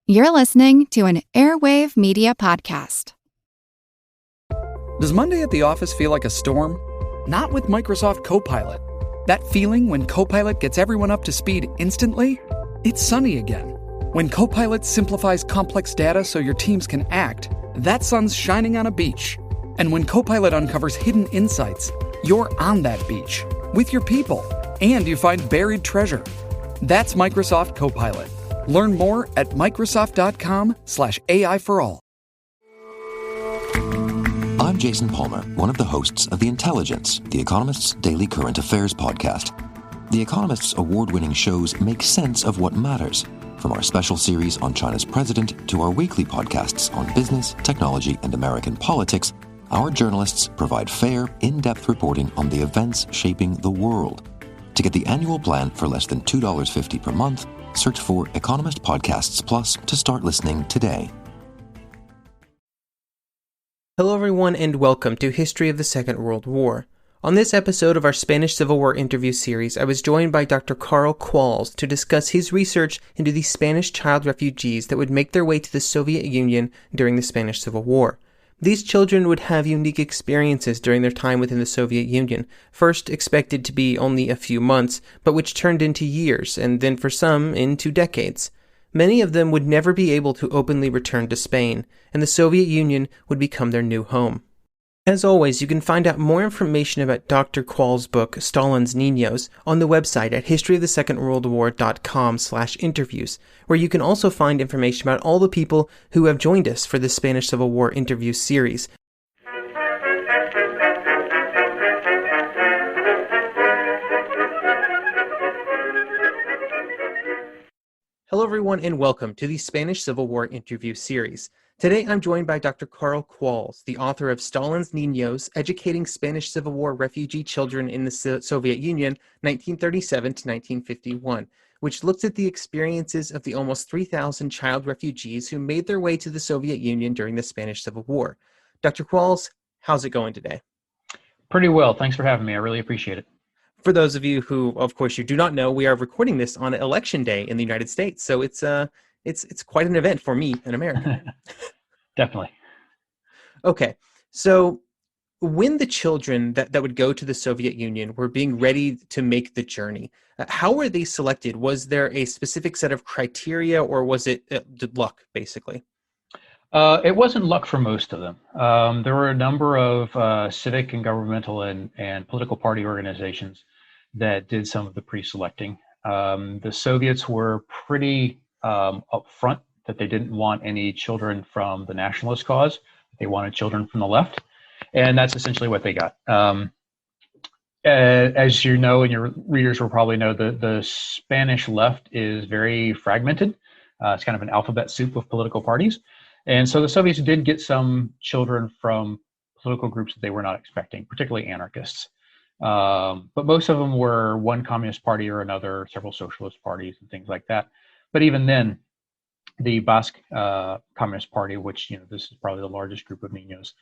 You're listening to an Airwave Media Podcast. Does Monday at the office feel like a storm? Not with Microsoft Copilot. That feeling when Copilot gets everyone up to speed instantly? It's sunny again. When Copilot simplifies complex data so your teams can act, that sun's shining on a beach. And when Copilot uncovers hidden insights, you're on that beach with your people, and you find buried treasure. That's Microsoft Copilot. Learn more at Microsoft.com/AI for all. I'm Jason Palmer, one of the hosts of The Intelligence, The Economist's daily current affairs podcast. The Economist's award-winning shows make sense of what matters, from our special series on China's president to our weekly podcasts on business, technology, and American politics. Our journalists provide fair, in-depth reporting on the events shaping the world. To get the annual plan for less than $2.50 per month, search for Economist Podcasts Plus to start listening today. Hello everyone and welcome to History of the Second World War. On this episode of our Spanish Civil War interview series, I was joined by Dr. Karl Qualls to discuss his research into the Spanish child refugees that would make their way to the Soviet Union during the Spanish Civil War. These children would have unique experiences during their time within the Soviet Union, first expected to be only a few months, but which turned into years, and then for some, into decades. Many of them would never be able to openly return to Spain, and the Soviet Union would become their new home. As always, you can find out more information about Dr. Qualls' book, Stalin's Niños, on the website at historyofthesecondworldwar.com/interviews, where you can also find information about all the people who have joined us for the Spanish Civil War interview series. Hello everyone and welcome to the Spanish Civil War interview series. Today I'm joined by Dr. Karl Qualls, the author of Stalin's Niños, Educating Spanish Civil War Refugee Children in the Soviet Union, 1937 to 1951, which looks at the experiences of the almost 3,000 child refugees who made their way to the Soviet Union during the Spanish Civil War. Dr. Qualls, how's it going today? Pretty well. Thanks for having me. I really appreciate it. For those of you who, of course, you do not know, we are recording this on Election Day in the United States, so it's quite an event for me in America. Definitely. Okay, so when the children that would go to the Soviet Union were being ready to make the journey, how were they selected? Was there a specific set of criteria, or was it luck, basically? It wasn't luck for most of them. There were a number of civic and governmental and political party organizations that did some of the pre-selecting. The Soviets were pretty upfront that they didn't want any children from the nationalist cause. They wanted children from the left, and that's essentially what they got. As you know, and your readers will probably know, the Spanish left is very fragmented. It's kind of an alphabet soup of political parties. And so the Soviets did get some children from political groups that they were not expecting, particularly anarchists. But most of them were one communist party or another, several socialist parties and things like that. But even then, the Basque Communist Party, which, this is probably the largest group of Niños,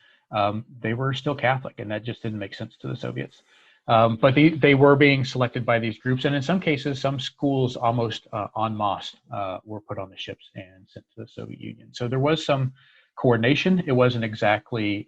they were still Catholic, and that just didn't make sense to the Soviets. But they were being selected by these groups, and in some cases, some schools almost en masse were put on the ships and sent to the Soviet Union. So there was some coordination. It wasn't exactly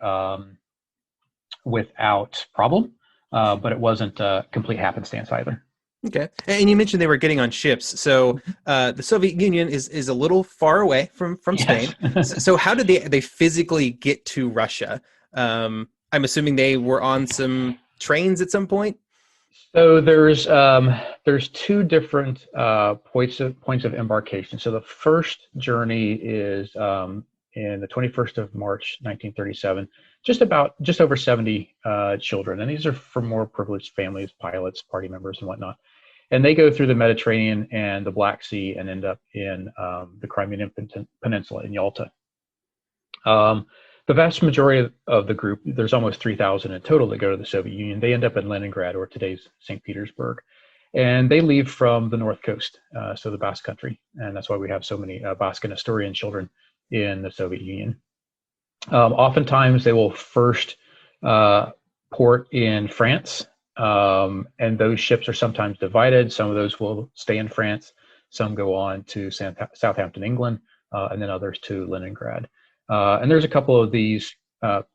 without problem, but it wasn't complete happenstance either. Okay, and you mentioned they were getting on ships. So the Soviet Union is a little far away from Spain. Yes. So how did they physically get to Russia? I'm assuming they were on some trains at some point. So there's two different points of embarkation. So the first journey is in the 21st of March, 1937. Just over 70 children, and these are from more privileged families, pilots, party members, and whatnot. And they go through the Mediterranean and the Black Sea and end up in the Crimean Peninsula in Yalta. The vast majority of the group, there's almost 3,000 in total that go to the Soviet Union. They end up in Leningrad, or today's St. Petersburg. And they leave from the North Coast, so the Basque Country. And that's why we have so many Basque and Asturian children in the Soviet Union. Oftentimes, they will first port in France, and those ships are sometimes divided. Some of those will stay in France. Some go on to Southampton, England. and then others to Leningrad. And there's a couple of these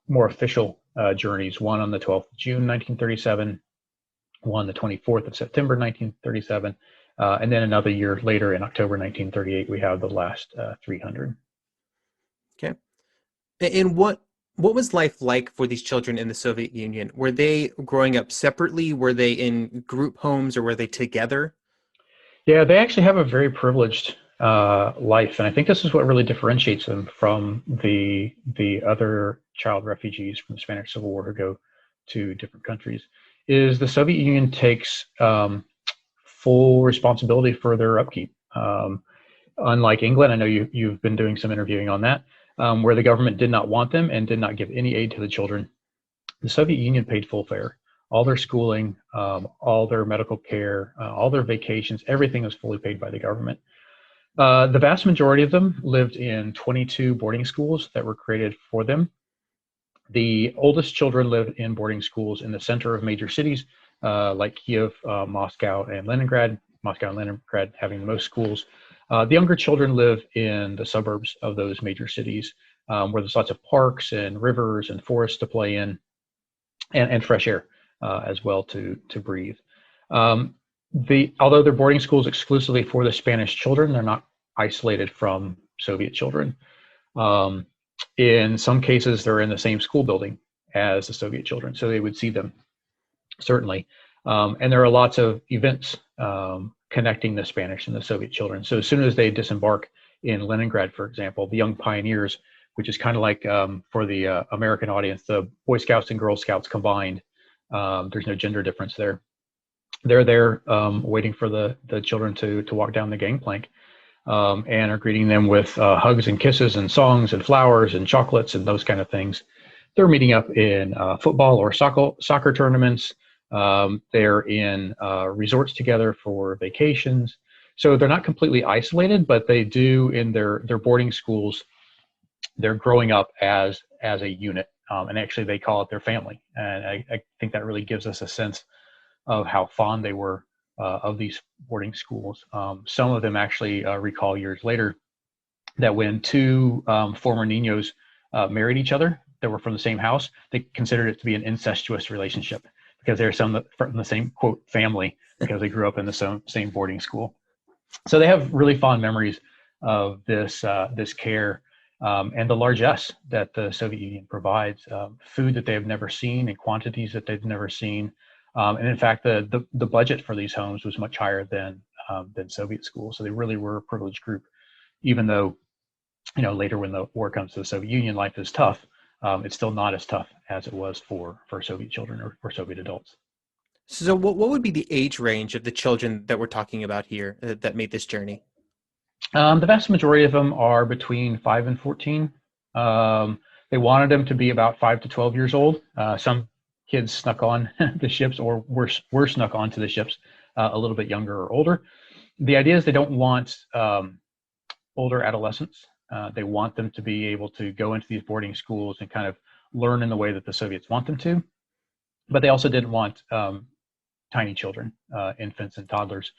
more official journeys, one on the 12th of June, 1937, one the 24th of September, 1937, and then another year later in October 1938, we have the last 300. Okay. And what was life like for these children in the Soviet Union? Were they growing up separately? Were they in group homes, or were they together? Yeah, they actually have a very privileged life, and I think this is what really differentiates them from the other child refugees from the Spanish Civil War who go to different countries. Is the Soviet Union takes full responsibility for their upkeep. Unlike England, I know you've been doing some interviewing on that, where the government did not want them and did not give any aid to the children. The Soviet Union paid full fare. All their schooling, all their medical care, all their vacations, everything was fully paid by the government. The vast majority of them lived in 22 boarding schools that were created for them. The oldest children lived in boarding schools in the center of major cities like Kiev, Moscow, and Leningrad. Moscow and Leningrad having the most schools. The younger children live in the suburbs of those major cities, where there's lots of parks and rivers and forests to play in, and fresh air as well to breathe. Although they're boarding schools exclusively for the Spanish children, they're not isolated from Soviet children. In some cases, they're in the same school building as the Soviet children, so they would see them, certainly. And there are lots of events connecting the Spanish and the Soviet children. So as soon as they disembark in Leningrad, for example, the Young Pioneers, which is kind of like, for the American audience, the Boy Scouts and Girl Scouts combined, there's no gender difference there. They're there waiting for the children to walk down the gangplank, and are greeting them with hugs and kisses and songs and flowers and chocolates and those kind of things. They're meeting up in football or soccer tournaments. They're in resorts together for vacations. So they're not completely isolated, but they do, in their boarding schools, they're growing up as a unit. And actually they call it their family. And I think that really gives us a sense of how fond they were of these boarding schools. Some of them actually recall years later that when two former Niños married each other that were from the same house, they considered it to be an incestuous relationship because they're from the same, quote, family, because they grew up in the same boarding school. So they have really fond memories of this care and the largesse that the Soviet Union provides, food that they have never seen in quantities that they've never seen. And in fact, the budget for these homes was much higher than Soviet schools. So they really were a privileged group, even though, later when the war comes to the Soviet Union, life is tough. It's still not as tough as it was for Soviet children or Soviet adults. So what would be the age range of the children that we're talking about here that made this journey? The vast majority of them are between 5 and 14. They wanted them to be about 5 to 12 years old. Some kids snuck on the ships or were snuck onto the ships a little bit younger or older. The idea is they don't want older adolescents. They want them to be able to go into these boarding schools and kind of learn in the way that the Soviets want them to. But they also didn't want tiny children, infants and toddlers,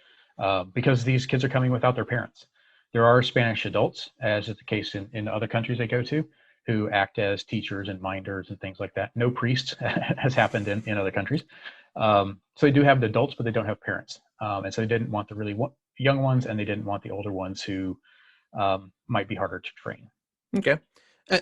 because these kids are coming without their parents. There are Spanish adults, as is the case in other countries they go to, who act as teachers and minders and things like that. No priests has happened in other countries. So they do have the adults, but they don't have parents. And so they didn't want the really young ones, and they didn't want the older ones who might be harder to train. Okay.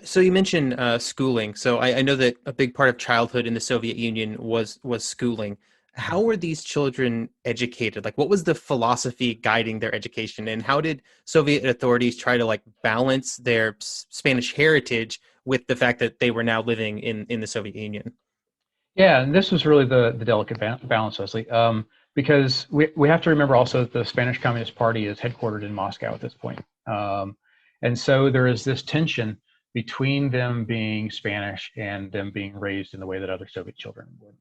So you mentioned schooling. So I know that a big part of childhood in the Soviet Union was schooling. How were these children educated? Like, what was the philosophy guiding their education, and how did Soviet authorities try to balance their Spanish heritage with the fact that they were now living in the Soviet Union? Yeah, and this was really the delicate balance, Leslie, because we have to remember also that the Spanish Communist Party is headquartered in Moscow at this point. And so there is this tension between them being Spanish and them being raised in the way that other Soviet children would.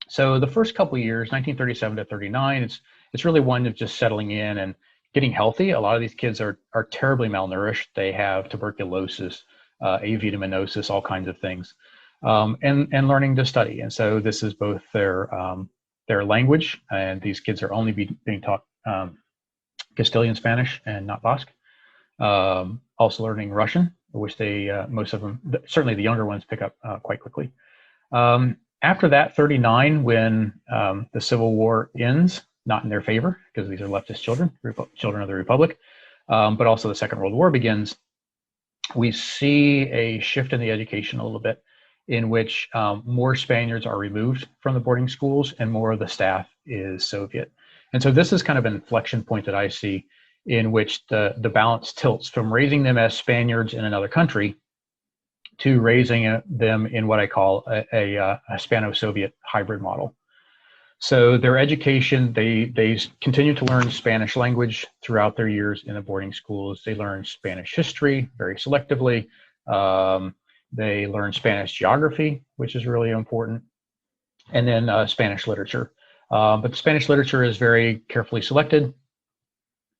So the first couple of years, 1937 to 39, it's really one of just settling in and getting healthy. A lot of these kids are terribly malnourished. They have tuberculosis, avitaminosis, all kinds of things, and learning to study. And so this is both their language, and these kids are only being taught Castilian Spanish and not Basque. also learning Russian, which most of them, certainly the younger ones, pick up quite quickly. After that, 39, when the Civil War ends, not in their favor, because these are leftist children, children of the Republic, but also the Second World War begins, we see a shift in the education a little bit, in which more Spaniards are removed from the boarding schools and more of the staff is Soviet. And so this is kind of an inflection point that I see, in which the balance tilts from raising them as Spaniards in another country to raising them in what I call a Hispano-Soviet hybrid model. So their education, they continue to learn Spanish language throughout their years in the boarding schools. They learn Spanish history very selectively. They learn Spanish geography, which is really important, and then Spanish literature. But the Spanish literature is very carefully selected.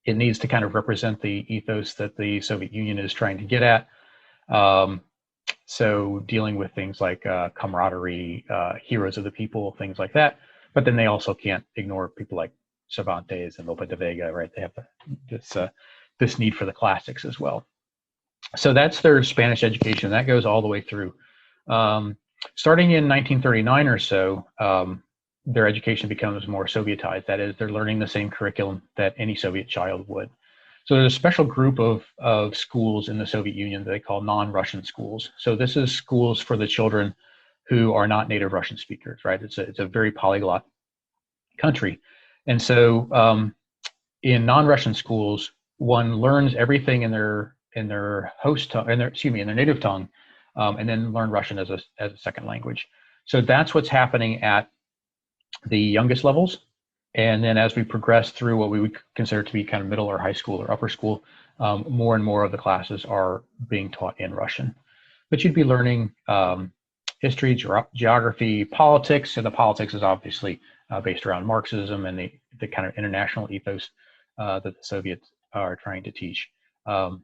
It needs to kind of represent the ethos that the Soviet Union is trying to get at. So dealing with things like camaraderie, heroes of the people, things like that. But then they also can't ignore people like Cervantes and Lope de Vega, right? They have this need for the classics as well. So that's their Spanish education. That goes all the way through. Starting in 1939 or so, their education becomes more Sovietized. That is, they're learning the same curriculum that any Soviet child would. So there's a special group of schools in the Soviet Union that they call non-Russian schools. So this is schools for the children who are not native Russian speakers, right? It's a very polyglot country. And so in non-Russian schools, one learns everything in their host tongue, in their native tongue, and then learn Russian as a second language. So that's what's happening at the youngest levels. And then as we progress through what we would consider to be kind of middle or high school or upper school, more and more of the classes are being taught in Russian. But you'd be learning history, geography, politics, and the politics is obviously based around Marxism and the kind of international ethos that the Soviets are trying to teach. But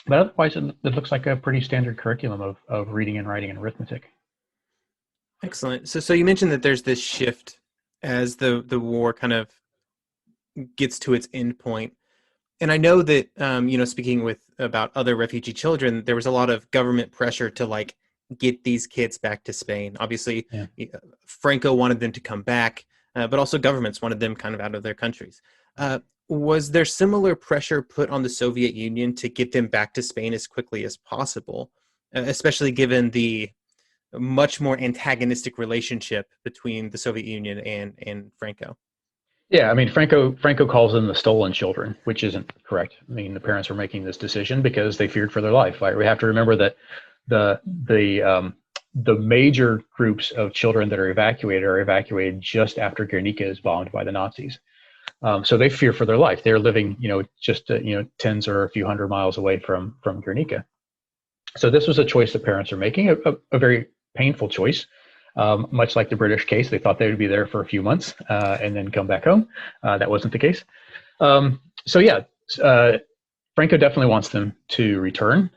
otherwise, it looks like a pretty standard curriculum of reading and writing and arithmetic. Excellent. So you mentioned that there's this shift as the war kind of gets to its end point. And I know that, speaking about other refugee children, there was a lot of government pressure to get these kids back to Spain. Obviously, yeah. Franco wanted them to come back, but also governments wanted them kind of out of their countries. Was there similar pressure put on the Soviet Union to get them back to Spain as quickly as possible, especially given the much more antagonistic relationship between the Soviet Union and Franco? Yeah, I mean, Franco calls them the stolen children, which isn't correct. I mean, the parents were making this decision because they feared for their life. Right? We have to remember that the major groups of children that are evacuated just after Guernica is bombed by the Nazis. So they fear for their life. They're living, just tens or a few hundred miles away from Guernica. So this was a choice that parents are making, a very painful choice. Much like the British case, they thought they would be there for a few months and then come back home. That wasn't the case. Franco definitely wants them to return.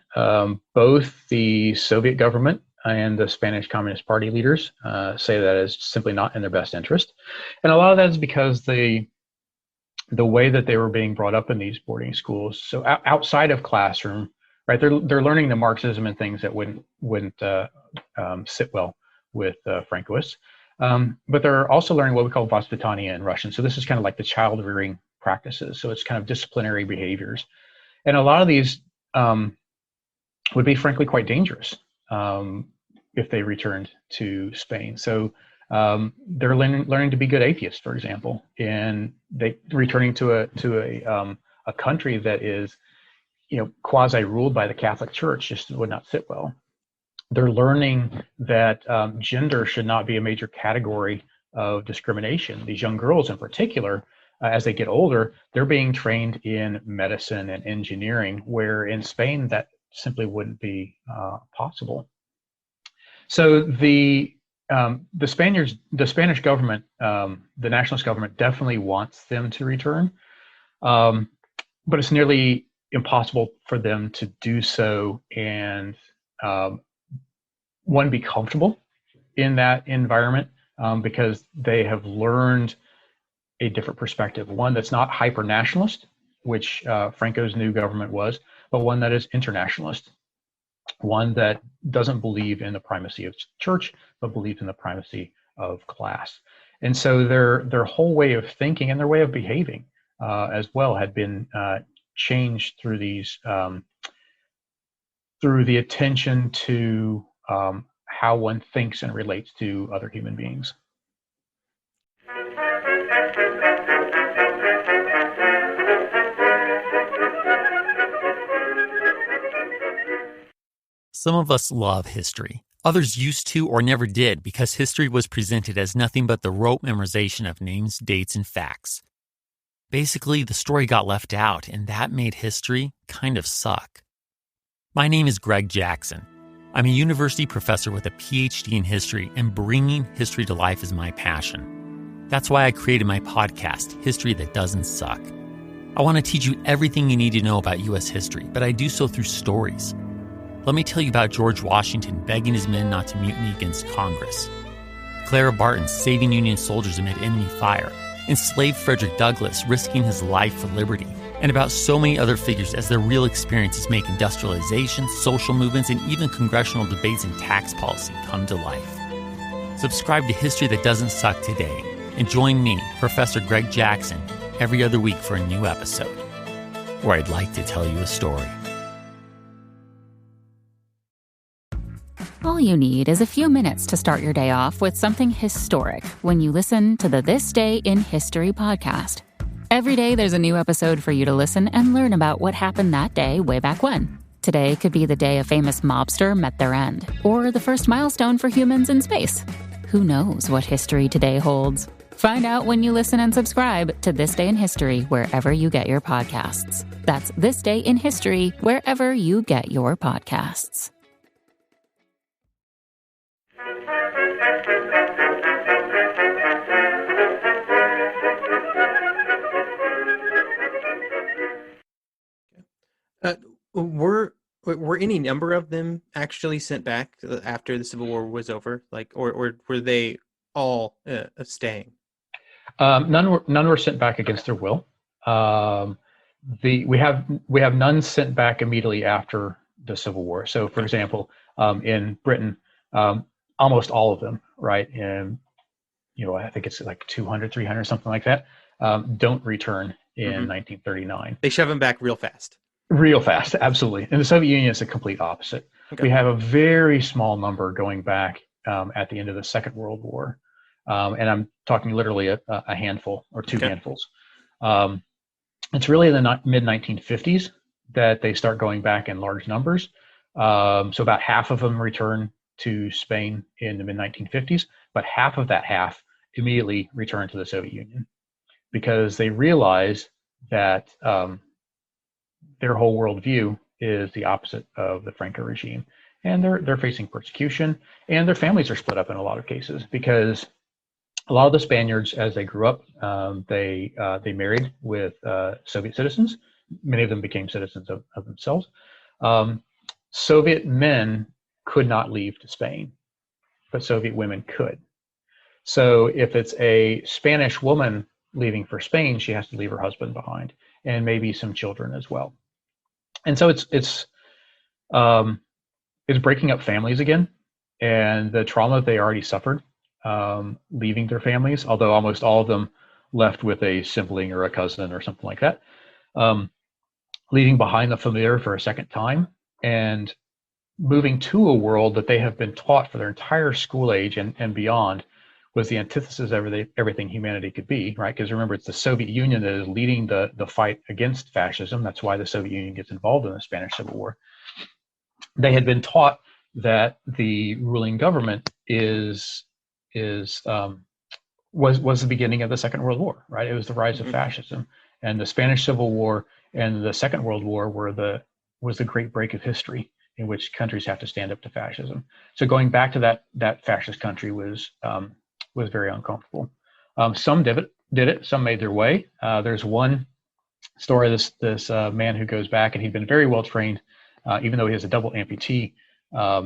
Both the Soviet government and the Spanish Communist Party leaders say that is simply not in their best interest. And a lot of that is because the way that they were being brought up in these boarding schools, so outside of classroom, right, they're learning the Marxism and things that wouldn't sit well with Francoists, but they're also learning what we call vaspitania in Russian. So this is kind of like the child rearing practices. So it's kind of disciplinary behaviors. And a lot of these would be frankly quite dangerous if they returned to Spain. So they're learning to be good atheists, for example, and they returning to a country that is, quasi ruled by the Catholic Church just would not sit well. They're learning that gender should not be a major category of discrimination. These young girls in particular, as they get older, they're being trained in medicine and engineering, where in Spain that simply wouldn't be possible. So the Spanish government, the nationalist government, definitely wants them to return, but it's nearly impossible for them to do so and be comfortable in that environment because they have learned a different perspective, one that's not hyper nationalist, which Franco's new government was, but one that is internationalist, one that doesn't believe in the primacy of church, but believes in the primacy of class. And so their whole way of thinking and their way of behaving as well had been changed through these through the attention to how one thinks and relates to other human beings. Some of us love history. Others used to or never did because history was presented as nothing but the rote memorization of names, dates, and facts. Basically, the story got left out, and that made history kind of suck. My name is Greg Jackson. I'm a university professor with a PhD in history, and bringing history to life is my passion. That's why I created my podcast, History That Doesn't Suck. I want to teach you everything you need to know about U.S. history, but I do so through stories. Let me tell you about George Washington begging his men not to mutiny against Congress, Clara Barton saving Union soldiers amid enemy fire, enslaved Frederick Douglass risking his life for liberty, and about so many other figures as their real experiences make industrialization, social movements, and even congressional debates and tax policy come to life. Subscribe to History That Doesn't Suck today, and join me, Professor Greg Jackson, every other week for a new episode, where I'd like to tell you a story. All you need is a few minutes to start your day off with something historic when you listen to the This Day in History podcast. Every day there's a new episode for you to listen and learn about what happened that day way back when. Today could be the day a famous mobster met their end, or the first milestone for humans in space. Who knows what history today holds? Find out when you listen and subscribe to This Day in History wherever you get your podcasts. That's This Day in History wherever you get your podcasts. Were any number of them actually sent back after the Civil War was over, or were they all staying? None were sent back against their will. We have none sent back immediately after the Civil War. So, for example, in Britain, almost all of them, right? And I think it's like 200, 300, something like that, don't return in 1939. They shove them back real fast. Real fast, absolutely. In the Soviet Union, it's the complete opposite. Okay. We have a very small number going back at the end of the Second World War. And I'm talking literally a handful or two handfuls. It's really in the mid-1950s that they start going back in large numbers. So about half of them return to Spain in the mid-1950s, but half of that half immediately return to the Soviet Union because they realize that their whole worldview is the opposite of the Franco regime. And they're facing persecution, and their families are split up in a lot of cases because a lot of the Spaniards, as they grew up, they married with Soviet citizens. Many of them became citizens of themselves. Soviet men could not leave to Spain, but Soviet women could. So if it's a Spanish woman leaving for Spain, she has to leave her husband behind and maybe some children as well. And so it's breaking up families again, and the trauma they already suffered leaving their families, although almost all of them left with a sibling or a cousin or something like that, leaving behind the familiar for a second time and moving to a world that they have been taught for their entire school age and beyond was the antithesis of everything humanity could be, right? Because remember, it's the Soviet Union that is leading the fight against fascism. That's why the Soviet Union gets involved in the Spanish Civil War. They had been taught that the ruling government was the beginning of the Second World War, right? It was the rise of fascism, and the Spanish Civil War and the Second World War was the great break of history in which countries have to stand up to fascism. So going back to that fascist country was very uncomfortable. Some did it. Some made their way. There's one story. This man who goes back, and he'd been very well trained, even though he has a double amputee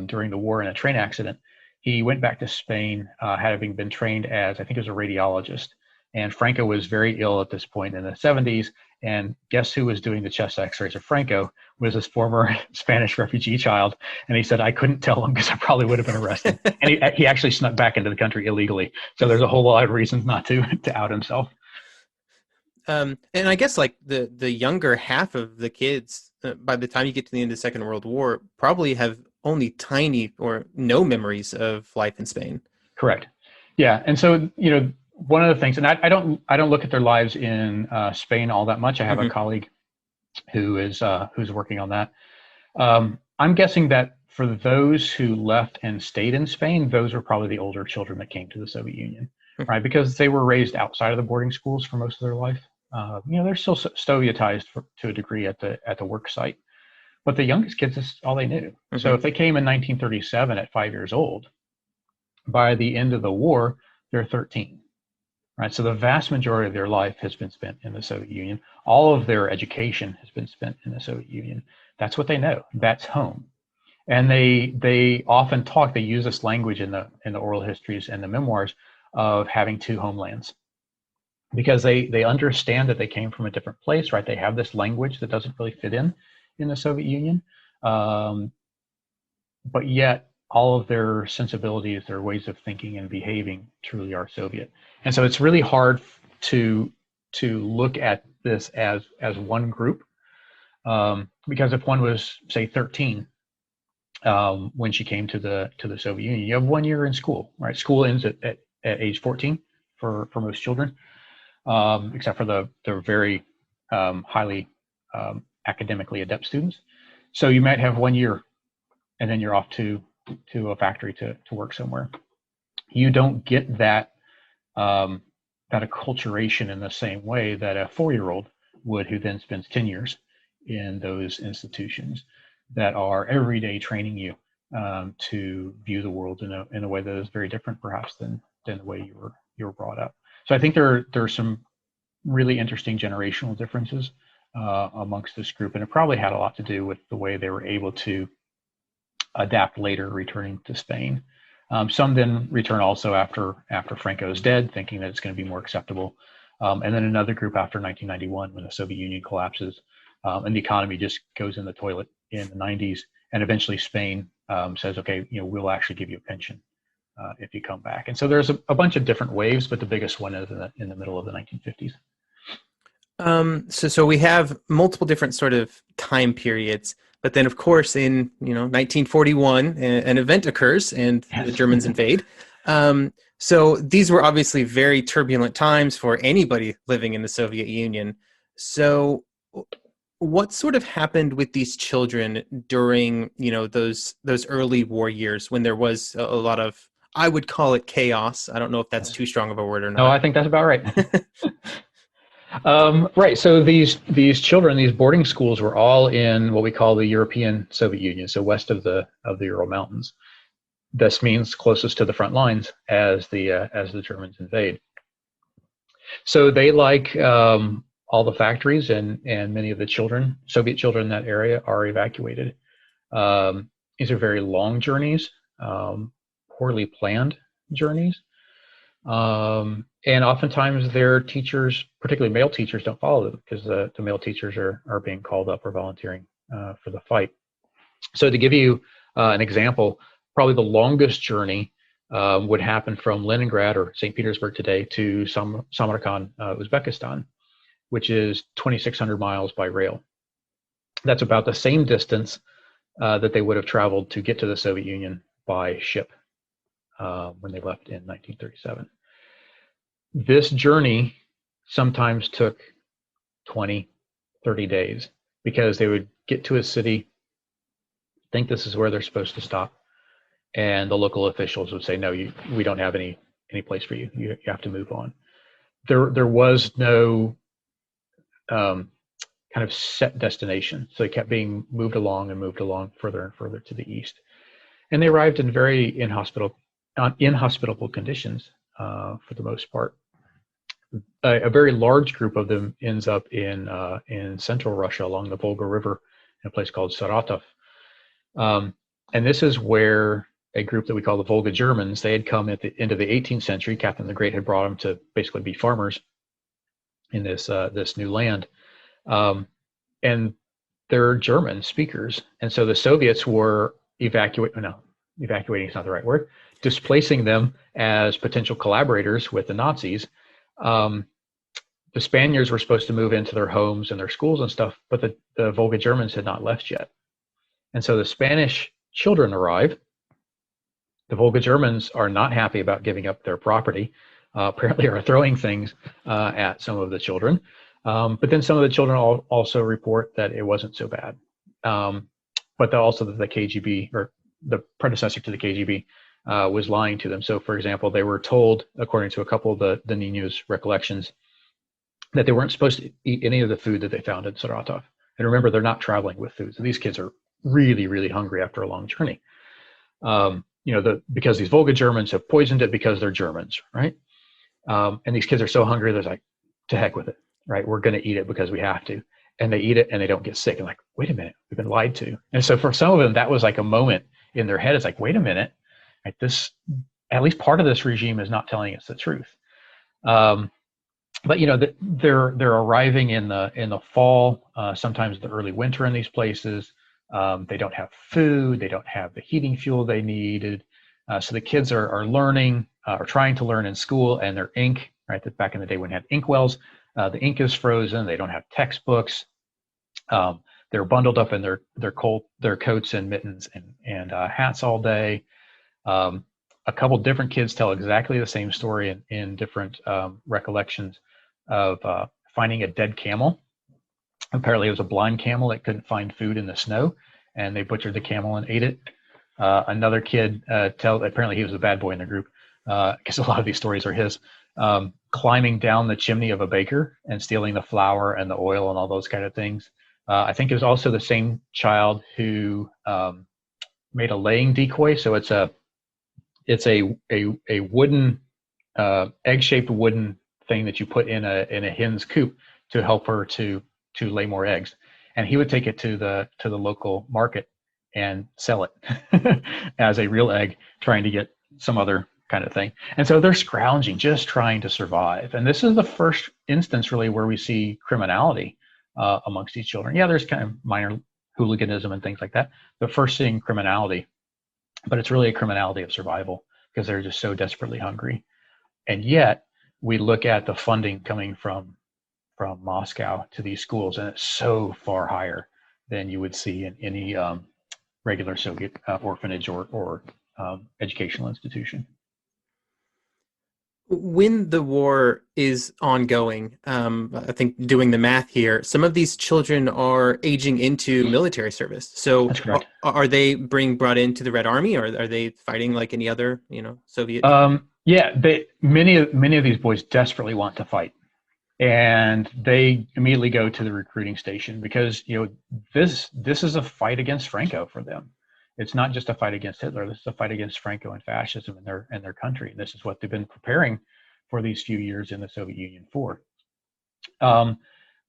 during the war in a train accident. He went back to Spain, having been trained as, I think, as a radiologist, And Franco was very ill at this point in the 70s. And guess who was doing the chest x-rays of Franco? Was this former Spanish refugee child. And he said, I couldn't tell him because I probably would have been arrested. And he actually snuck back into the country illegally. So there's a whole lot of reasons not to out himself. And I guess like the younger half of the kids, by the time you get to the end of the Second World War, probably have only tiny or no memories of life in Spain. Correct. Yeah. And so, one of the things, and I don't look at their lives in Spain all that much. I have a colleague who's working on that. I'm guessing that for those who left and stayed in Spain, those were probably the older children that came to the Soviet Union, right? Because they were raised outside of the boarding schools for most of their life. They're still Sovietized to a degree at the work site, but the youngest kids, is all they knew. So if they came in 1937 at 5 years old, by the end of the war, they're 13. Right, so the vast majority of their life has been spent in the Soviet Union. All of their education has been spent in the Soviet Union. That's what they know. That's home. And they often talk. They use this language in the oral histories and the memoirs of having two homelands, because they understand that they came from a different place. Right, they have this language that doesn't really fit in the Soviet Union, but yet all of their sensibilities, their ways of thinking and behaving truly are Soviet. And so it's really hard to look at this as one group, because if one was, say, 13 when she came to the Soviet Union, you have 1 year in school, right? School ends at age 14 for most children, except for the very highly academically adept students. So you might have 1 year, and then you're off to a factory to work somewhere. You don't get that acculturation in the same way that a 4-year-old would, who then spends 10 years in those institutions that are every day training you to view the world in a way that is very different, perhaps, than the way you were brought up. So I think there are some really interesting generational differences amongst this group, and it probably had a lot to do with the way they were able to adapt later, returning to Spain. Some then return also after Franco is dead, thinking that it's going to be more acceptable. And then another group after 1991, when the Soviet Union collapses and the economy just goes in the toilet in the 90s. And eventually Spain says, okay, we'll actually give you a pension if you come back. And so there's a bunch of different waves, but the biggest one is in the middle of the 1950s. So we have multiple different sort of time periods. But then, of course, in 1941, an event occurs and the Germans invade. So these were obviously very turbulent times for anybody living in the Soviet Union. So what sort of happened with these children during those early war years, when there was a lot of, I would call it chaos. I don't know if that's too strong of a word or not. No, I think that's about right. Right. So these children, these boarding schools, were all in what we call the European Soviet Union, so west of the Ural Mountains. This means closest to the front lines as the Germans invade. So they, like all the factories and many of the Soviet children in that area, are evacuated. These are very long journeys, poorly planned journeys. And oftentimes their teachers, particularly male teachers, don't follow them, because the male teachers are being called up or volunteering for the fight. So to give you an example, probably the longest journey would happen from Leningrad, or St. Petersburg today, to Samarkand, Uzbekistan, which is 2,600 miles by rail. That's about the same distance that they would have traveled to get to the Soviet Union by ship when they left in 1937. This journey sometimes took 20, 30 days, because they would get to a city, think this is where they're supposed to stop, and the local officials would say, no, we don't have any place for you. You have to move on. There was no kind of set destination, so they kept being moved along further and further to the east. And they arrived in very inhospitable conditions for the most part. A very large group of them ends up in central Russia along the Volga River in a place called Saratov. And this is where a group that we call the Volga Germans. They had come at the end of the 18th century. Catherine the Great had brought them to basically be farmers in this new land, and they're German speakers. And so the Soviets were evacuating is not the right word, displacing them as potential collaborators with the Nazis. The Spaniards were supposed to move into their homes and their schools and stuff, but the Volga Germans had not left yet. And so the Spanish children arrive. The Volga Germans are not happy about giving up their property, apparently are throwing things at some of the children. But then some of the children also report that it wasn't so bad. But also that the KGB, or the predecessor to the KGB, was lying to them. So, for example, they were told, according to a couple of the Niños recollections, that they weren't supposed to eat any of the food that they found in Saratov. And remember, they're not traveling with food. So these kids are really, really hungry after a long journey. Because these Volga Germans have poisoned it because they're Germans, right? And these kids are so hungry, they're like, to heck with it, right? We're going to eat it because we have to. And they eat it and they don't get sick. And like, wait a minute, we've been lied to. And so for some of them, that was like a moment in their head. It's like, wait a minute, like at least part of this regime is not telling us the truth. But they're arriving in the fall, sometimes the early winter in these places. They don't have food. They don't have the heating fuel they needed. So the kids are learning or trying to learn in school, and their ink, right? That back in the day when we had ink wells, the ink is frozen. They don't have textbooks. They're bundled up in their coats and mittens and hats all day. A couple different kids tell exactly the same story in different recollections of finding a dead camel. Apparently it was a blind camel that couldn't find food in the snow, and they butchered the camel and ate it. Another kid apparently he was the bad boy in the group, because a lot of these stories are his, climbing down the chimney of a baker and stealing the flour and the oil and all those kind of things. I think it was also the same child who made a laying decoy. So it's a wooden, egg-shaped wooden thing that you put in a hen's coop to help her to lay more eggs. And he would take it to the local market and sell it as a real egg, trying to get some other kind of thing. And so they're scrounging, just trying to survive. And this is the first instance really where we see criminality amongst these children. Yeah, there's kind of minor hooliganism and things like that. The first seeing criminality, but it's really a criminality of survival because they're just so desperately hungry. And yet we look at the funding coming from Moscow to these schools, and it's so far higher than you would see in any regular Soviet orphanage or educational institution. When the war is ongoing, I think doing the math here, some of these children are aging into military service. So are they being brought into the Red Army, or are they fighting like any other, Soviet? Yeah, many of these boys desperately want to fight, and they immediately go to the recruiting station because this is a fight against Franco for them. It's not just a fight against Hitler. This is a fight against Franco and fascism in their country. And this is what they've been preparing for these few years in the Soviet Union for. But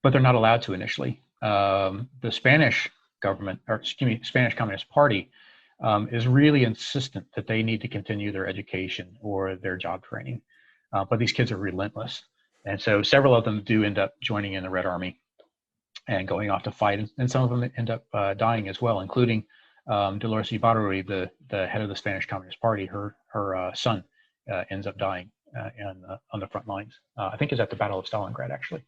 they're not allowed to initially. The Spanish government, Spanish Communist Party, is really insistent that they need to continue their education or their job training. But these kids are relentless. And so several of them do end up joining in the Red Army and going off to fight. And some of them end up dying as well, including Dolores Ibarruri, the head of the Spanish Communist Party. Her son ends up dying on the front lines. I think it's at the Battle of Stalingrad, actually.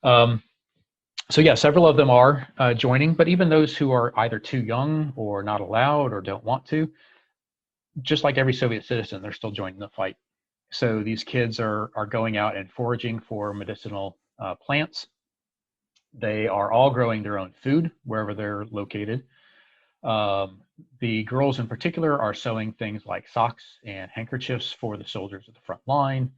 So yeah, several of them are joining, but even those who are either too young or not allowed or don't want to, just like every Soviet citizen, they're still joining the fight. So these kids are going out and foraging for medicinal plants. They are all growing their own food wherever they're located. The girls in particular are sewing things like socks and handkerchiefs for the soldiers at the front line.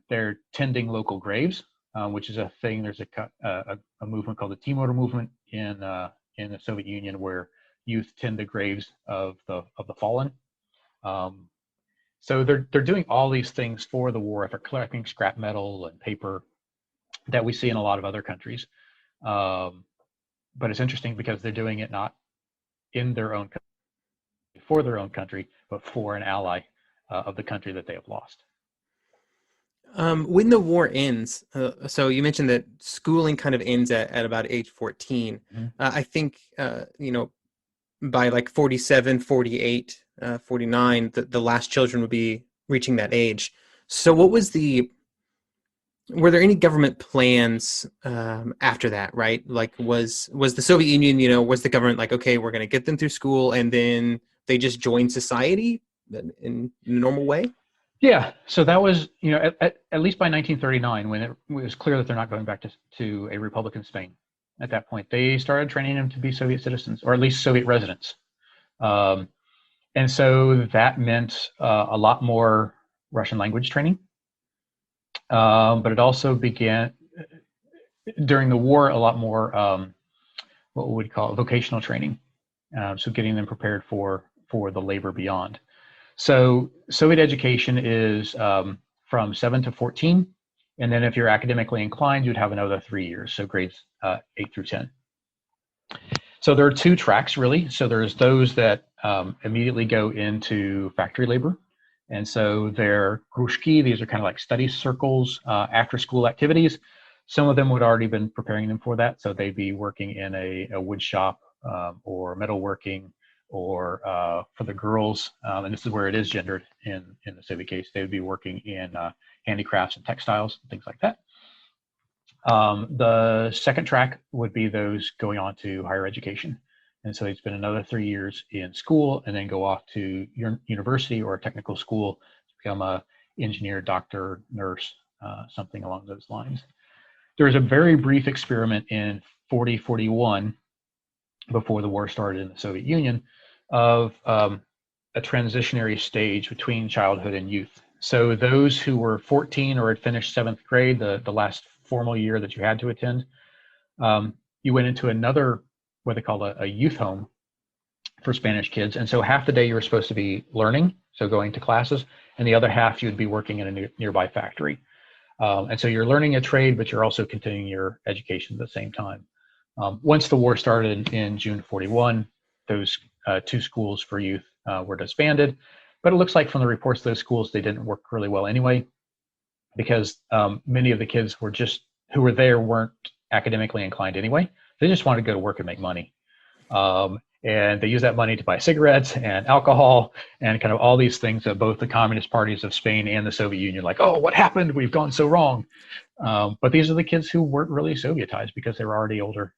They're tending local graves, which is a thing. There's a movement called the Timur movement in the Soviet Union where youth tend the graves of the fallen. So they're doing all these things for the war effort, collecting scrap metal and paper that we see in a lot of other countries. But it's interesting because they're doing it not in their own country for their own country, but for an ally of the country that they have lost. When the war ends, so you mentioned that schooling kind of ends at about age 14. Mm-hmm. I think, by like 47, 48, 49, the last children would be reaching that age. So were there any government plans after that, right? Like was the Soviet Union, was the government like, okay, we're going to get them through school and then they just join society in a normal way? Yeah, so that was, at least by 1939, when it was clear that they're not going back to a Republican Spain. At that point, they started training them to be Soviet citizens, or at least Soviet residents. And so that meant a lot more Russian language training. But it also began, during the war, a lot more, what we would call vocational training. So getting them prepared for the labor beyond. So Soviet education is from 7 to 14. And then if you're academically inclined, you'd have another 3 years. So grades 8 through 10. So there are two tracks, really. So there's those that immediately go into factory labor. And so they're krushki, these are kind of like study circles, after school activities. Some of them would already been preparing them for that. So they'd be working in a wood shop or metalworking, or for the girls, and this is where it is gendered in the Soviet case, they would be working in handicrafts and textiles, things like that. The second track would be those going on to higher education. And so they'd spend another 3 years in school and then go off to university or a technical school to become a engineer, doctor, nurse, something along those lines. There was a very brief experiment in 40-41, before the war started in the Soviet Union, of a transitionary stage between childhood and youth. So those who were 14 or had finished 7th grade, the last formal year that you had to attend, you went into another, what they call a youth home for Spanish kids. And so half the day you were supposed to be learning, so going to classes, and the other half you'd be working in a nearby factory. And so you're learning a trade, but you're also continuing your education at the same time. Once the war started in June 41, those 2 schools for youth were disbanded. But it looks like from the reports of those schools, they didn't work really well anyway, because many of the kids who were there weren't academically inclined anyway. They just wanted to go to work and make money. And they used that money to buy cigarettes and alcohol and kind of all these things that both the communist parties of Spain and the Soviet Union, like, oh, what happened? We've gone so wrong. But these are the kids who weren't really Sovietized because they were already older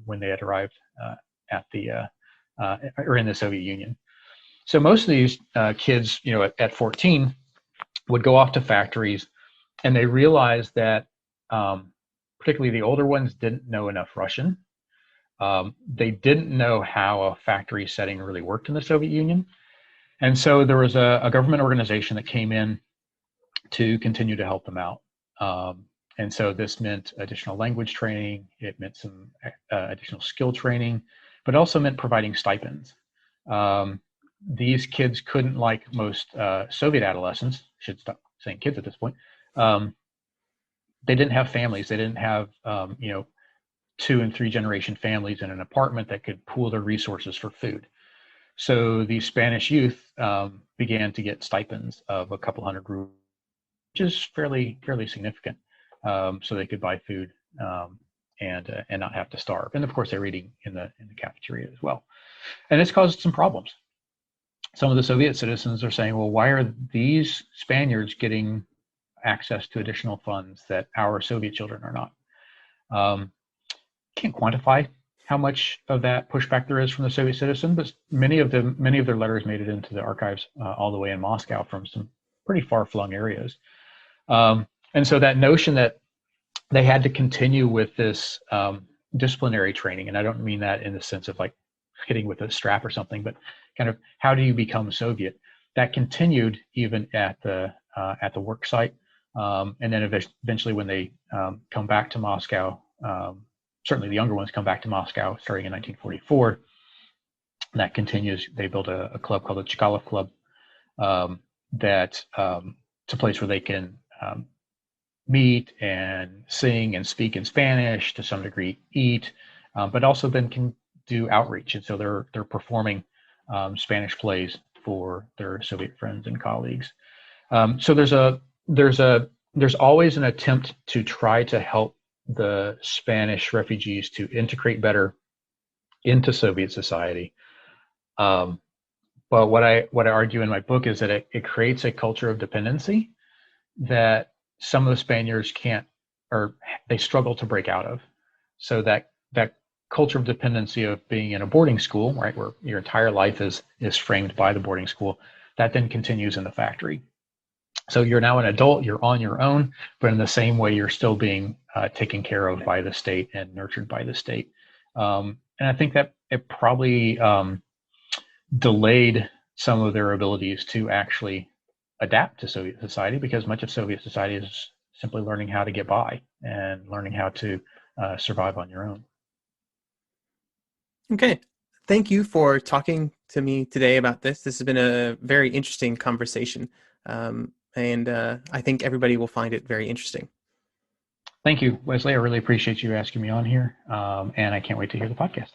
when they had arrived or in the Soviet Union. So most of these kids, at 14, would go off to factories, and they realized that particularly the older ones didn't know enough Russian. They didn't know how a factory setting really worked in the Soviet Union. And so there was a government organization that came in to continue to help them out. And so this meant additional language training. It meant some additional skill training, but also meant providing stipends. These kids couldn't, like most Soviet adolescents, should stop saying kids at this point, they didn't have families. They didn't have, 2 and 3 generation families in an apartment that could pool their resources for food. So these Spanish youth began to get stipends of a couple hundred rubles, which is fairly significant. So they could buy food and not have to starve. And of course, they were eating in the cafeteria as well. And it's caused some problems. Some of the Soviet citizens are saying, well, why are these Spaniards getting access to additional funds that our Soviet children are not? Can't quantify how much of that pushback there is from the Soviet citizen, but many of their letters made it into the archives all the way in Moscow from some pretty far-flung areas. And so that notion that they had to continue with this disciplinary training, and I don't mean that in the sense of like hitting with a strap or something, but kind of how do you become Soviet? That continued even at the work site, and then eventually when they come back to Moscow. Certainly the younger ones come back to Moscow starting in 1944. And that continues. They built a club called the Chkalov Club that's a place where they can meet and sing and speak in Spanish, to some degree eat, but also then can do outreach. And so they're performing Spanish plays for their Soviet friends and colleagues. So there's always an attempt to try to help the Spanish refugees to integrate better into Soviet society. But what I argue in my book is that it creates a culture of dependency that some of the Spaniards can't, or they struggle to break out of. So that culture of dependency of being in a boarding school, right, where your entire life is framed by the boarding school, that then continues in the factory. So you're now an adult, you're on your own, but in the same way, you're still being taken care of by the state and nurtured by the state. And I think that it probably delayed some of their abilities to actually adapt to Soviet society, because much of Soviet society is simply learning how to get by and learning how to survive on your own. Okay. Thank you for talking to me today about this. This has been a very interesting conversation. And I think everybody will find it very interesting. Thank you, Wesley. I really appreciate you asking me on here. And I can't wait to hear the podcast.